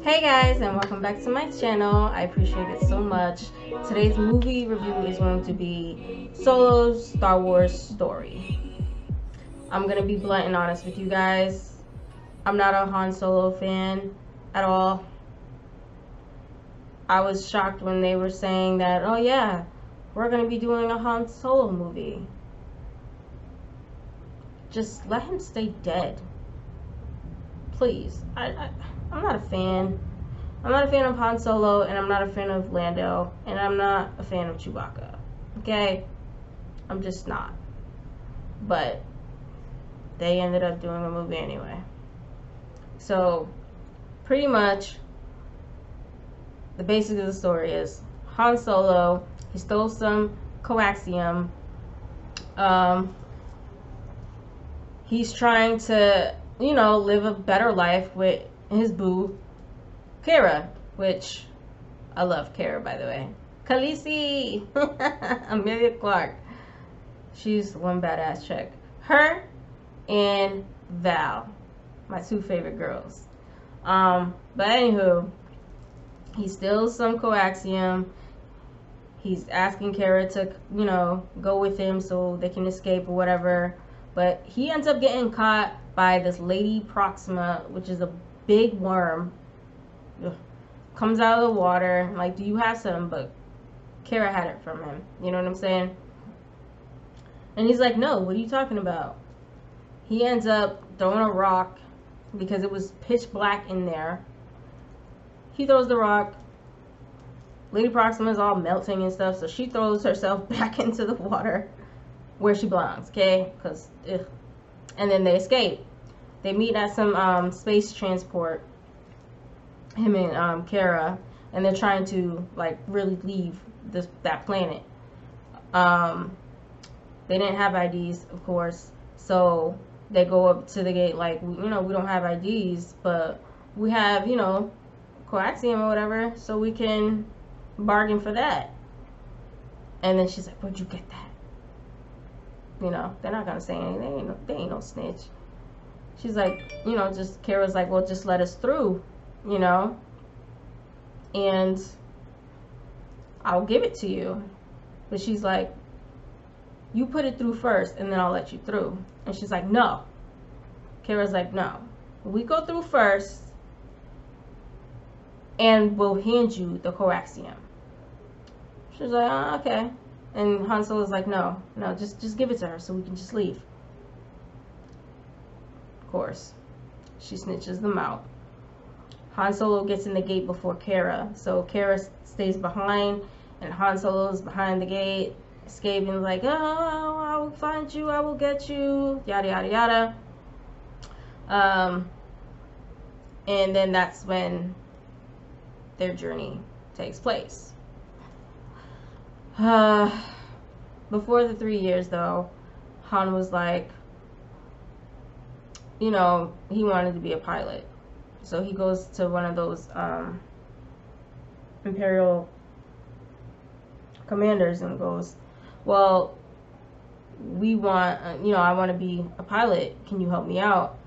Hey guys, and welcome back to my channel. I appreciate it so much. Today's movie review is going to be Solo's Star Wars story. I'm gonna be blunt and honest with you guys. I'm not a Han Solo fan at all. I was shocked when they were saying that, oh yeah, we're gonna be doing a Han Solo movie. Just let him stay dead. Please. I'm not a fan. I'm not a fan of Han Solo, and I'm not a fan of Lando, and I'm not a fan of Chewbacca. Okay? I'm just not. But they ended up doing a movie anyway. So, pretty much, the basics of the story is Han Solo, he stole some coaxium. He's trying to, live a better life with his boo, Cara, which I love Cara, by the way. Khaleesi! Emilia Clarke. She's one badass chick. Her and Val, my two favorite girls. But anywho, he steals some coaxium. He's asking Cara to, go with him so they can escape or whatever. But he ends up getting caught by this Lady Proxima, which is a big worm. Ugh. Comes out of the water. Like, do you have some? But Cara had it from him. You know what I'm saying? And he's like, no, what are you talking about? He ends up throwing a rock because it was pitch black in there. He throws the rock. Lady Proxima is all melting and stuff, so she throws herself back into the water where she belongs, okay? Because, and then they escape. They meet at some space transport, him and Cara, and they're trying to like really leave that planet. They didn't have IDs, of course, so they go up to the gate like, we don't have IDs, but we have, coaxium or whatever, so we can bargain for that. And then she's like, where'd you get that? They're not gonna say anything. They ain't no snitch. She's like, just Cara's like, well, just let us through, and I'll give it to you. But she's like, you put it through first, and then I'll let you through. And she's like, no. Cara's like, no. We go through first, and we'll hand you the coaxium. She's like, oh, okay. And Han Solo's like, no, just give it to her so we can just leave. Of course, she snitches them out. Han Solo gets in the gate before Cara, so Cara stays behind, and Han Solo's behind the gate, escaping like, oh, I will find you, I will get you, yada yada yada. And then that's when their journey takes place. Before the 3 years, though, Han was like, he wanted to be a pilot. So he goes to one of those Imperial commanders and goes, well, I want to be a pilot. Can you help me out?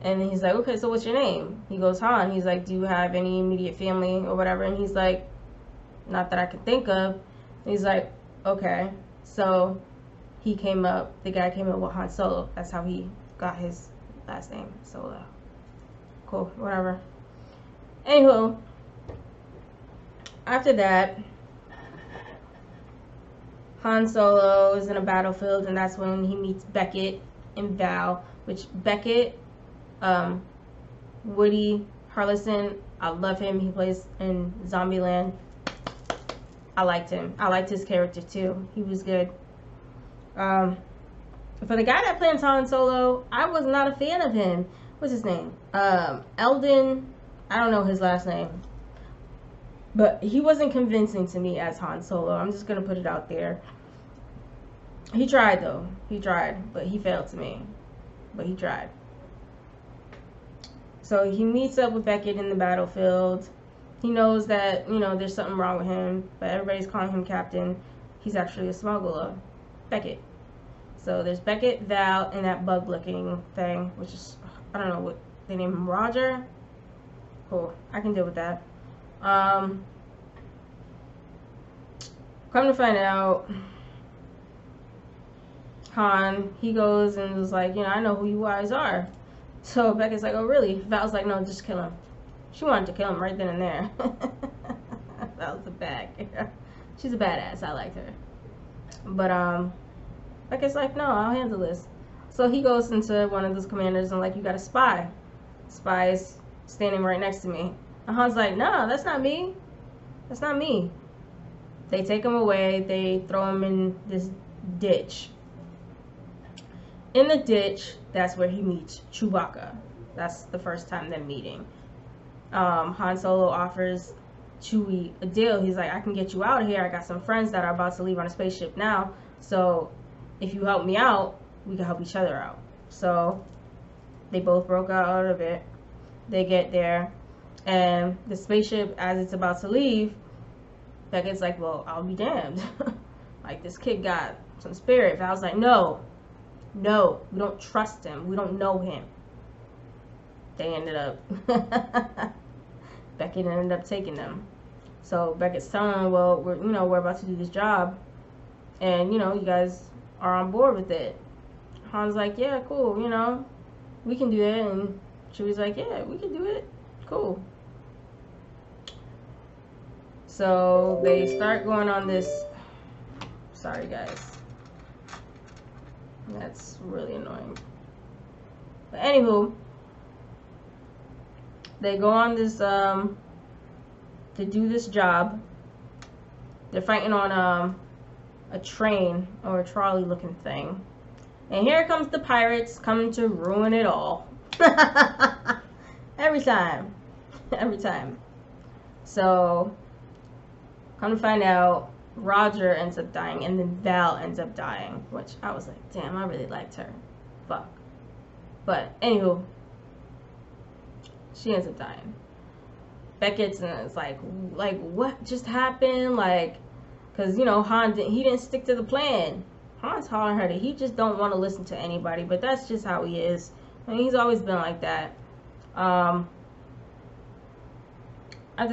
And he's like, okay, so what's your name? He goes, Han. He's like, do you have any immediate family or whatever? And he's like, not that I can think of. And he's like, okay. So the guy came up with Han Solo. That's how he got his last name, Solo. Cool, whatever. Anywho, after that, Han Solo is in a battlefield, and that's when he meets Beckett and Val, which Beckett, Woody Harrelson, I love him. He plays in Zombieland. I liked him. I liked his character too. He was good. For the guy that plays Han Solo, I was not a fan of him. What's his name? Eldon. I don't know his last name. But he wasn't convincing to me as Han Solo. I'm just going to put it out there. He tried though. He tried. But he failed to me. But he tried. So he meets up with Beckett in the battlefield. He knows that, there's something wrong with him, but everybody's calling him Captain. He's actually a smuggler. Beckett. So there's Beckett, Val, and that bug-looking thing, which is, I don't know what they name him, Roger? Cool. I can deal with that. Come to find out, Han, he goes and was like, I know who you guys are. So Becca's like, oh, really? Val's like, no, just kill him. She wanted to kill him right then and there. Val's a bad girl. She's a badass. I like her. But, Becca's like, no, I'll handle this. So he goes into one of those commanders and like, you got a spy. Spy is standing right next to me. And Han's like, no, that's not me. That's not me. They take him away. They throw him in this ditch. In the ditch, that's where he meets Chewbacca. That's the first time they're meeting. Han Solo offers Chewie a deal. He's like, I can get you out of here. I got some friends that are about to leave on a spaceship now. So if you help me out, we can help each other out. So they both broke out of it. They get there. And the spaceship, as it's about to leave, Beckett's like, well, I'll be damned. Like, this kid got some spirit. Val's like, no, we don't trust him. We don't know him. They ended up, Beckett ended up taking them. So Beckett's telling him, well, we're about to do this job. And, you guys are on board with it. Han's like, yeah, cool, we can do it. And Chewie's like, yeah, we can do it. Cool. So they start going on this. Sorry, guys. That's really annoying. But anywho, they go on this to do this job. They're fighting on a train or a trolley looking thing. And here comes the pirates coming to ruin it all. Every time. Every time. So, come to find out, Roger ends up dying, and then Val ends up dying, which I was like, damn, I really liked her. Fuck. But, anywho, she ends up dying. Beckett's like, what just happened? Like, because, Han, he didn't stick to the plan. Han's hollering her that he just don't want to listen to anybody, but that's just how he is. I mean, he's always been like that. After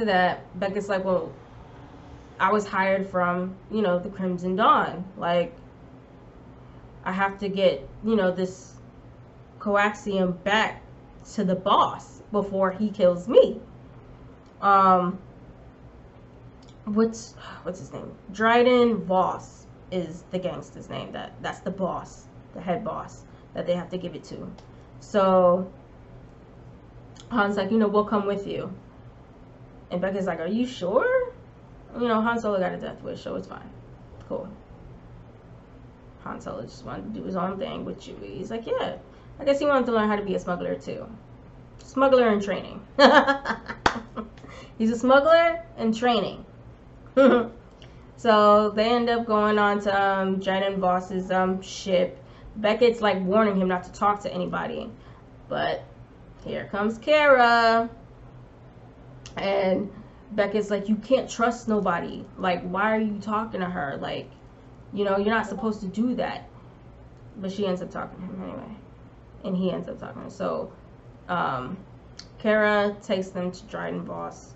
that, Beckett's like, well, I was hired from, the Crimson Dawn. Like, I have to get, this coaxium back to the boss before he kills me. What's his name? Dryden Voss is the gangster's name. That's the boss, the head boss that they have to give it to. So Han's like, we'll come with you. And Becca's like, are you sure? Han Solo got a death wish, so it's fine. Cool. Han Solo just wanted to do his own thing with Chewie. He's like, yeah. I guess he wanted to learn how to be a smuggler too. Smuggler in training. He's a smuggler in training. So they end up going on to Dryden Voss's ship. Beckett's like warning him not to talk to anybody. But here comes Cara. And Beckett's like, you can't trust nobody. Like, why are you talking to her? Like, you're not supposed to do that. But she ends up talking to him anyway. And he ends up talking to her. So, Cara takes them to Dryden Voss.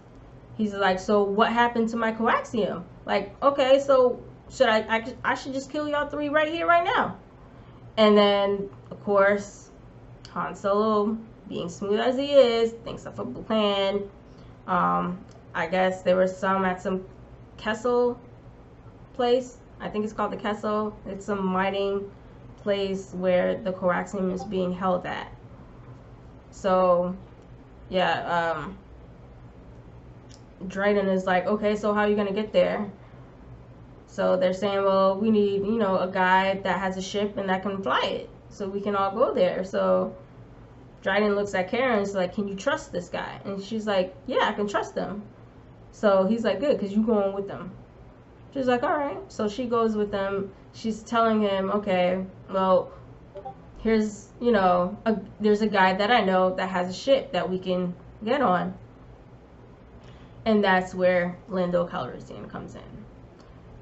He's like, so what happened to my coaxium? Like, okay, so should I should just kill y'all three right here, right now. And then, of course, Han Solo, being smooth as he is, thinks of a plan. I guess there were some at some Kessel place. I think it's called the Kessel. It's some mining place where the coaxium is being held at. So, yeah, Dryden is like, okay, so how are you going to get there? So they're saying, well, we need, a guy that has a ship and that can fly it so we can all go there. So Dryden looks at Karen and is like, can you trust this guy? And she's like, yeah, I can trust him. So he's like, good, because you going with them. She's like, all right. So she goes with them. She's telling him, okay, well, here's, there's a guy that I know that has a ship that we can get on. And that's where Lando Calrissian comes in.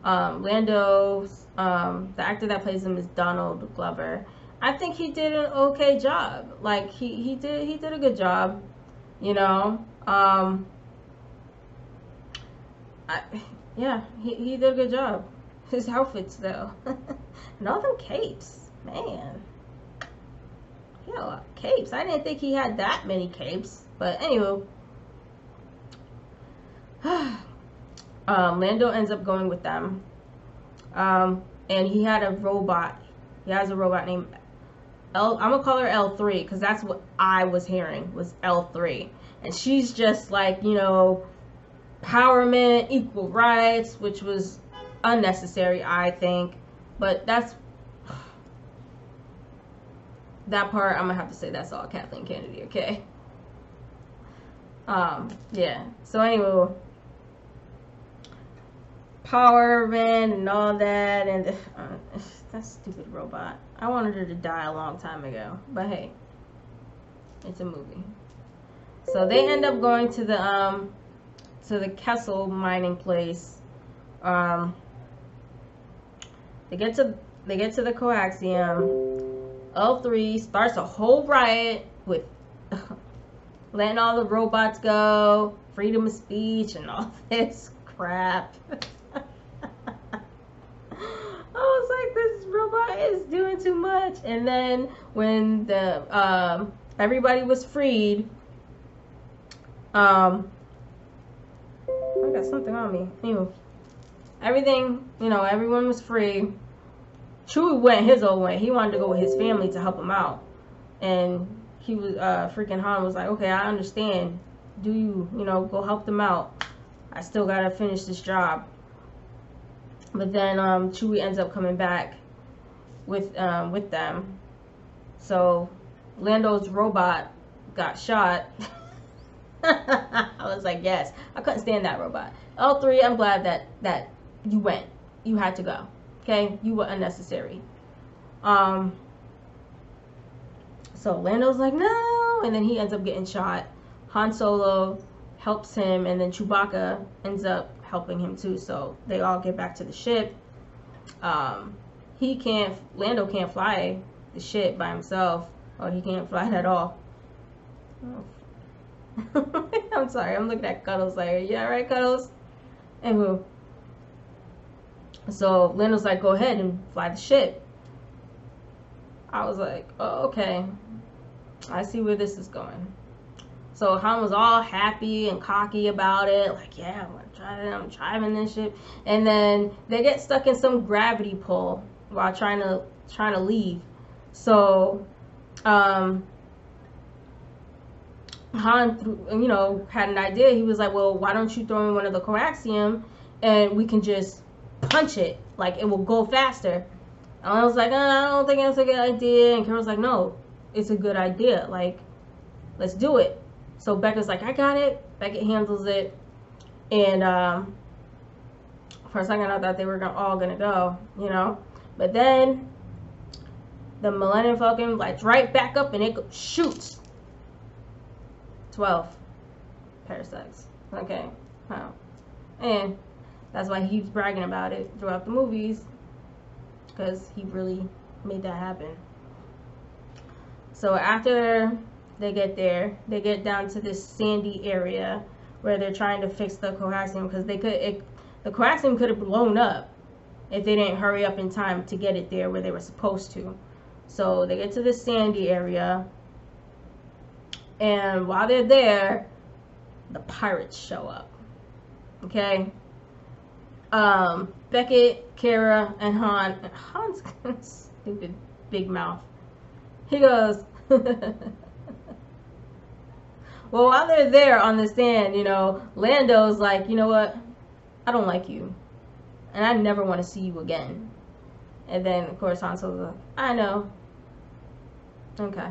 Lando, the actor that plays him is Donald Glover. I think he did an okay job. Like, he did a good job, Um, I, yeah, he did a good job. His outfits though, and all them capes, man. He had a lot of capes. I didn't think he had that many capes, but anyway. Lando ends up going with them, and he had a robot. He has a robot named I'm gonna call her L3 because that's what I was hearing was L3, and she's just like, you know, empowerment, equal rights, which was unnecessary, I think. But that's that part. I'm gonna have to say that's all Kathleen Kennedy. Okay. Yeah. So anyway, empowerment and all that, and that stupid robot. I wanted her to die a long time ago, but hey, it's a movie. So they end up going to the Kessel mining place. They get to the coaxium. L3 starts a whole riot with letting all the robots go, freedom of speech, and all this crap. I was like, this robot is doing too much. And then when the everybody was freed, I got something on me. Anyway, everyone was free. Chewie went his own way. He wanted to go with his family to help him out, and he was freaking Han was like, okay, I understand. Do you go help them out? I still gotta finish this job. But then Chewie ends up coming back with them. So Lando's robot got shot. I was like, yes, I couldn't stand that robot. L3, I'm glad that you went. You had to go. Okay, you were unnecessary. So Lando's like, no, and then he ends up getting shot. Han Solo helps him, and then Chewbacca ends up helping him too. So they all get back to the ship. Lando can't fly the ship by himself, or he can't fly it at all. Oh. I'm sorry, I'm looking at Cuddles like, yeah, right, Cuddles? Anywho. So Lando's like, go ahead and fly the ship. I was like, oh, okay. I see where this is going. So Han was all happy and cocky about it. Like, yeah, I'm driving this ship. And then they get stuck in some gravity pull while trying to leave. So Han, had an idea. He was like, well, why don't you throw in one of the coaxium and we can just punch it, like it will go faster. And I was like, I don't think that's a good idea. And Carol's like, no, it's a good idea, like, let's do it. So Becca's like, I got it. Becca handles it. And for a second I thought they were all gonna go, but then the Millennium Falcon lights right back up and it shoots 12 parasites. Okay, wow. And that's why he's bragging about it throughout the movies, because he really made that happen. So after they get there, they get down to this sandy area where they're trying to fix the coaxium, because the coaxium could have blown up if they didn't hurry up in time to get it there where they were supposed to. So they get to this sandy area, and while they're there, the pirates show up. Okay. Beckett, Kara, and Han. And Han's stupid big mouth. He goes, well, while they're there on the stand, Lando's like, you know what? I don't like you. And I never want to see you again. And then, of course, Han Solo's like, I know. Okay.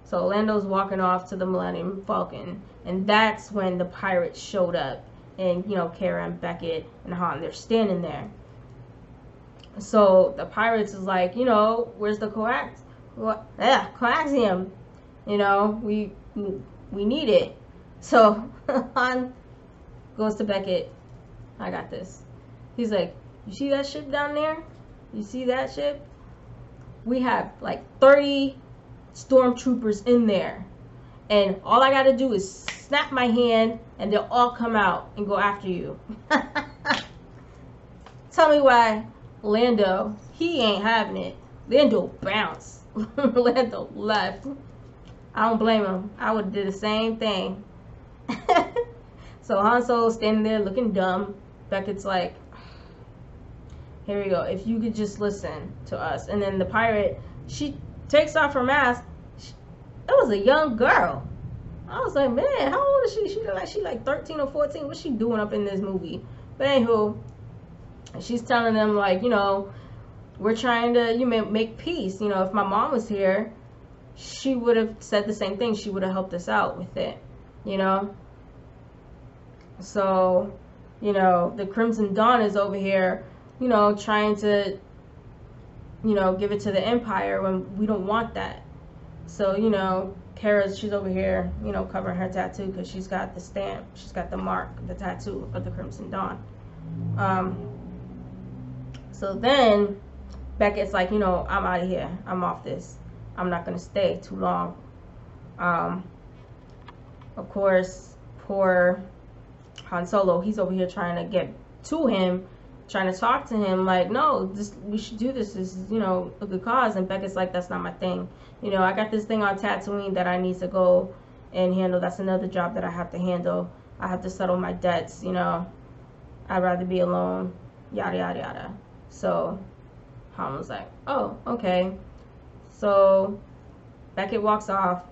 So Lando's walking off to the Millennium Falcon. And that's when the pirates showed up. And, Kara and Beckett and Han, they're standing there. So the pirates is like, where's the coaxium? We need it. So Han goes to Beckett. I got this. He's like, you see that ship down there? You see that ship? We have like 30 stormtroopers in there. and all I gotta do is snap my hand and they'll all come out and go after you. Tell me why Lando, he ain't having it. Lando bounced. Lando left. I don't blame him. I would have did the same thing. So Han Solo's standing there looking dumb. Beckett's like, here we go. If you could just listen to us. And then the pirate, she takes off her mask. It was a young girl. I was like, man, how old is she? She like 13 or 14. What's she doing up in this movie? But anywho, she's telling them, like, you know, we're trying to make peace. You know, if my mom was here, she would have said the same thing. She would have helped us out with it, you know. So, you know, the Crimson Dawn is over here, you know, trying to, you know, give it to the Empire when we don't want that. So, you know, she's over here, you know, covering her tattoo because she's got the stamp. She's got the mark, the tattoo of the Crimson Dawn. So then Beckett's like, you know, I'm out of here. I'm off this. I'm not going to stay too long. Of course, poor Han Solo, he's over here trying to get to him, trying to talk to him, like, no, we should do this. This is, you know, a good cause. And Beckett's like, that's not my thing. You know, I got this thing on Tatooine that I need to go and handle. That's another job that I have to handle. I have to settle my debts, you know. I'd rather be alone, yada, yada, yada. So Han was like, oh, okay. So Beckett walks off.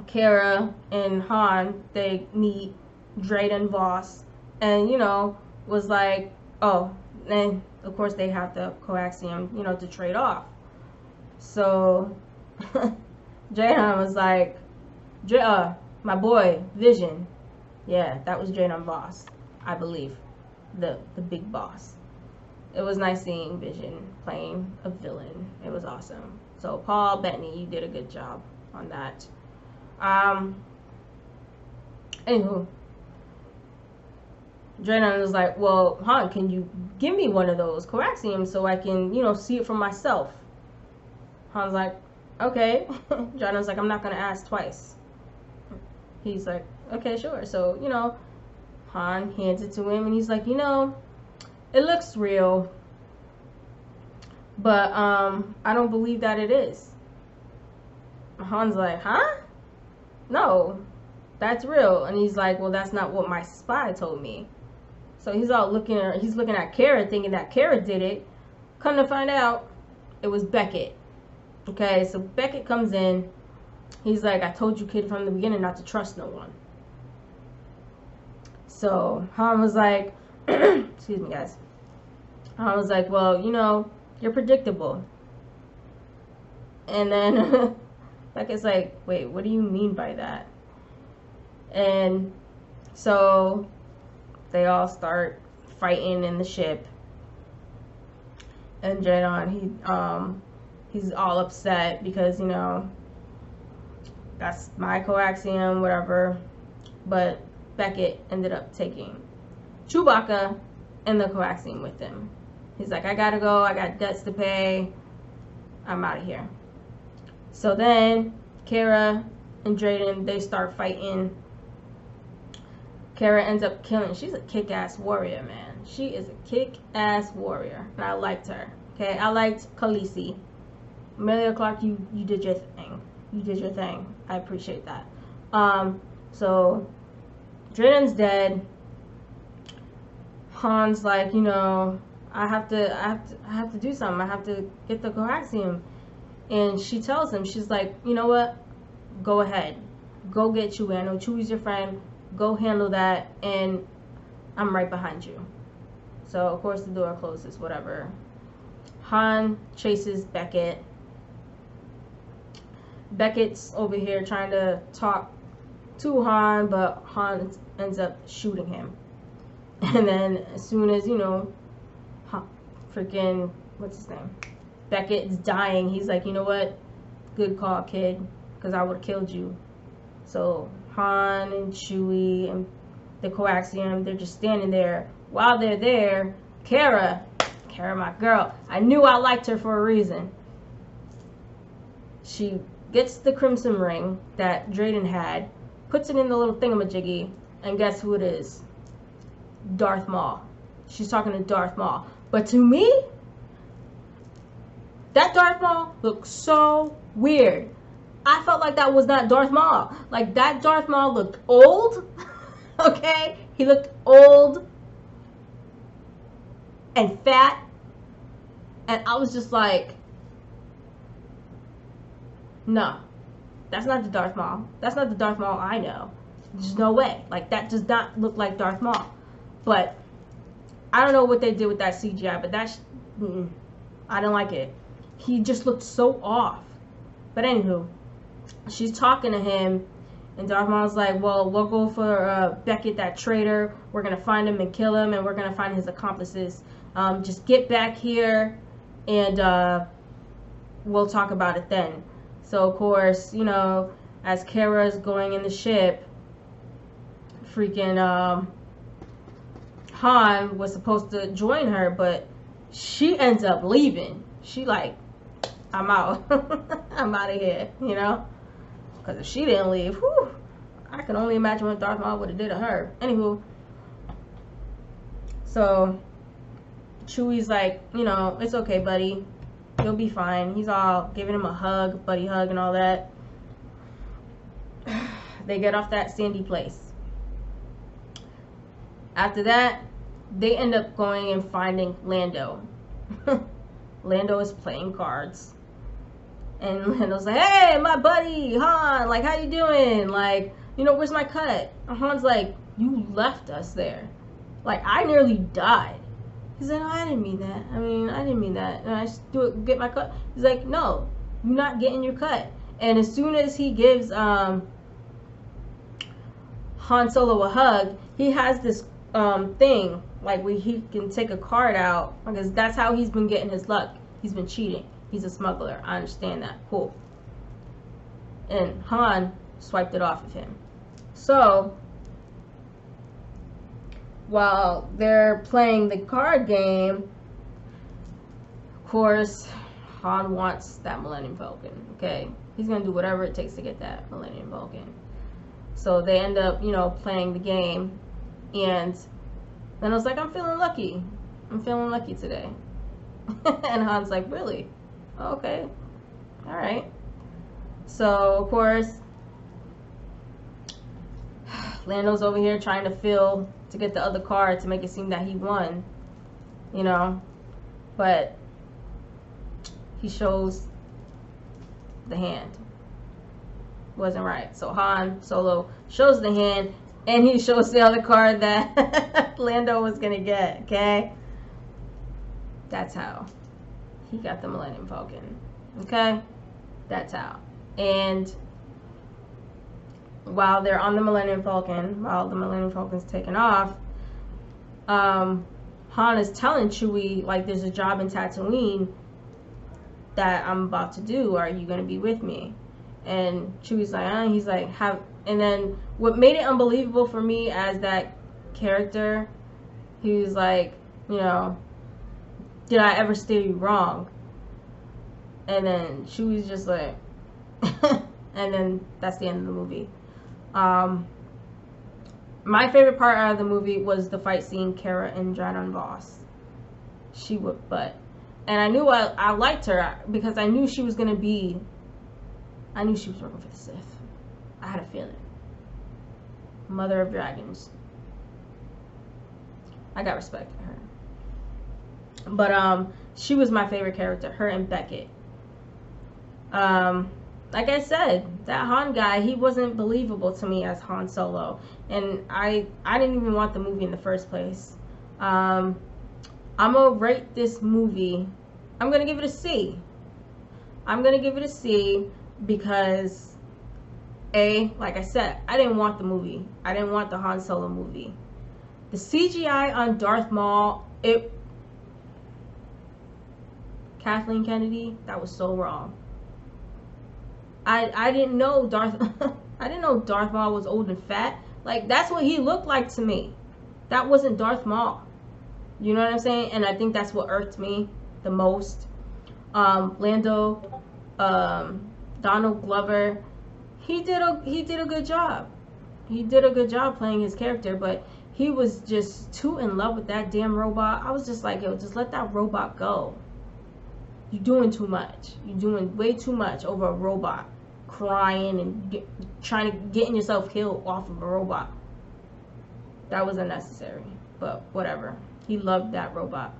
Cara and Han, they meet Drayden Voss, and, you know, was like, oh, and of course they have the coaxium, you know, to trade off. So Drayden was like, my boy Vision, yeah, that was Drayden Voss, I believe, the big boss. It was nice seeing Vision playing a villain. It was awesome. So Paul Bettany, you did a good job on that. Anywho, Drayden was like, well, Han, can you give me one of those coaxiums so I can, you know, see it for myself? Han's like, okay. Drayden was like, I'm not going to ask twice. He's like, okay, sure. So, you know, Han hands it to him and he's like, you know, it looks real, but I don't believe that it is. Han's like, huh? No, that's real. And he's like, well, that's not what my spy told me. So he's looking at Cara, thinking that Cara did it. Come to find out, it was Beckett. Okay, so Beckett comes in. He's like, I told you, kid, from the beginning not to trust no one. So Han was like, excuse me, guys. Han was like, well, you know, you're predictable. And then Beckett's like, wait, what do you mean by that? And so they all start fighting in the ship. And Drayden, he's all upset because, you know, that's my coaxium, whatever. But Beckett ended up taking Chewbacca and the coaxium with him. He's like, I gotta go, I got debts to pay, I'm out of here. So then Cara and Drayden, they start fighting. Cara ends up killing. She's a kick-ass warrior, man. She is a kick-ass warrior, and I liked her. Okay, I liked Khaleesi. Emilia Clarke, you did your thing. You did your thing. I appreciate that. So Drayden's dead. Han's like, you know, I have to do something. I have to get the coaxium. And she tells him, she's like, you know what? Go ahead. Go get Chewie. I know Chewie's your friend. Go handle that, and I'm right behind you. So, of course, the door closes, whatever. Han chases Beckett. Beckett's over here trying to talk to Han, but Han ends up shooting him. And then as soon as, you know, freaking, what's his name? Beckett's dying. He's like, you know what? Good call, kid, because I would have killed you. So Han and Chewie and the coaxium, they're just standing there. While they're there, Cara, my girl, I knew I liked her for a reason. She gets the crimson ring that Drayden had, puts it in the little thingamajiggy, and guess who it is? Darth Maul. She's talking to Darth Maul. But to me, that Darth Maul looked so weird. I felt like that was not Darth Maul. Like, that Darth Maul looked old. Okay? He looked old and fat. And I was just like, no, that's not the Darth Maul. That's not the Darth Maul I know. There's no way. Like, that does not look like Darth Maul. But I don't know what they did with that CGI, but that's, I don't like it. He just looked so off. But anywho, she's talking to him, and Darth Maul's like, well, we'll go for Beckett, that traitor. We're going to find him and kill him, and we're going to find his accomplices. Just get back here, and we'll talk about it then. So, of course, you know, as Kara's going in the ship, freaking Han was supposed to join her, but she ends up leaving. She like, I'm out. I'm out of here, you know? Because if she didn't leave, whew, I can only imagine what Darth Maul would have did to her. Anywho, so Chewie's like, you know, it's okay, buddy. You'll be fine. He's all giving him a hug, buddy hug and all that. They get off that sandy place. After that, they end up going and finding Lando. Lando is playing cards. And Lando's like, hey, my buddy, Han, like, how you doing? Like, you know, where's my cut? And Han's like, you left us there. Like, I nearly died. He's like, no, I didn't mean that. I didn't mean that. And I just get my cut. He's like, no, you're not getting your cut. And as soon as he gives Han Solo a hug, he has this thing, like, where he can take a card out, because that's how he's been getting his luck. He's been cheating. He's a smuggler. I understand that. Cool. And Han swiped it off of him. So, while they're playing the card game, of course, Han wants that Millennium Falcon. Okay? He's going to do whatever it takes to get that Millennium Falcon. So they end up, you know, playing the game. And then I was like, I'm feeling lucky. I'm feeling lucky today. And Han's like, really? Okay. Alright. So, of course, Lando's over here trying to get the other card to make it seem that he won. You know? But he shows the hand. Wasn't right. So Han Solo shows the hand, and he shows the other card that Lando was gonna get. Okay? That's how he got the Millennium Falcon. Okay? That's how. And while they're on the Millennium Falcon, while the Millennium Falcon's taking off, Han is telling Chewie, like, there's a job in Tatooine that I'm about to do. Are you gonna be with me? And Chewie's like, he's like, and then what made it unbelievable for me as that character, he was like, you know, did I ever steer you wrong? And then Chewie's just like, and then that's the end of the movie. My favorite part out of the movie was the fight scene, Cara and Dryden Voss. She whipped butt. And I knew I liked her because I knew she was going to be, I knew she was working for the Sith. I had a feeling. Mother of Dragons. I got respect for her. But she was my favorite character, her and Beckett. Like I said, that Han guy, he wasn't believable to me as Han Solo. And I didn't even want the movie in the first place. I'm going to rate this movie, I'm going to give it a C. I'm going to give it a C because, like I said, I didn't want the movie. I didn't want the Han Solo movie. The CGI on Darth Maul, Kathleen Kennedy, that was so wrong. I didn't know I didn't know Darth Maul was old and fat. Like, that's what he looked like to me. That wasn't Darth Maul. You know what I'm saying? And I think that's what irked me the most. Lando, Donald Glover, he did a good job. He did a good job playing his character, but he was just too in love with that damn robot. I was just like, yo, just let that robot go. You're doing too much. You're doing way too much over a robot. Crying and trying to getting yourself killed off of a robot. That was unnecessary, but whatever. He loved that robot.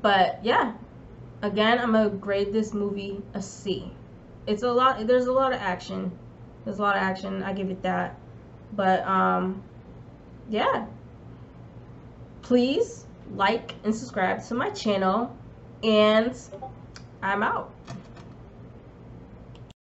But yeah, again, I'm gonna grade this movie a C. It's a lot. There's a lot of action. There's a lot of action. I give it that. But yeah. Please like and subscribe to my channel, and I'm out.